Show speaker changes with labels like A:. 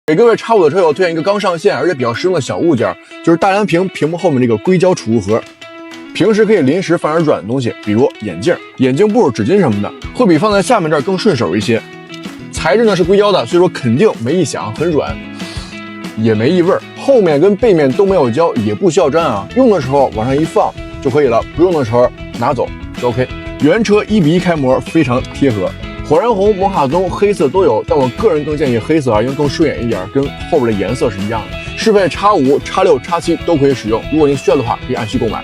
A: 给各位X5的车友推荐一个刚上线而且比较实用的小物件，就是大蓝屏屏幕后面这个硅胶储物盒。平时可以临时放点软的东西，比如眼镜、眼镜布、纸巾什么的，会比放在下面这儿更顺手一些。材质呢是硅胶的，所以说肯定没异响，很软，也没异味。后面跟背面都没有胶，也不需要粘啊。用的时候往上一放就可以了，不用的时候拿走就 OK。原车1:1开模，非常贴合。火燃红、摩卡棕、黑色都有，但我个人更建议黑色啊，因为更顺眼一点，跟后边的颜色是一样的。适配X5、X6、X7都可以使用。如果您需要的话，可以按需购买。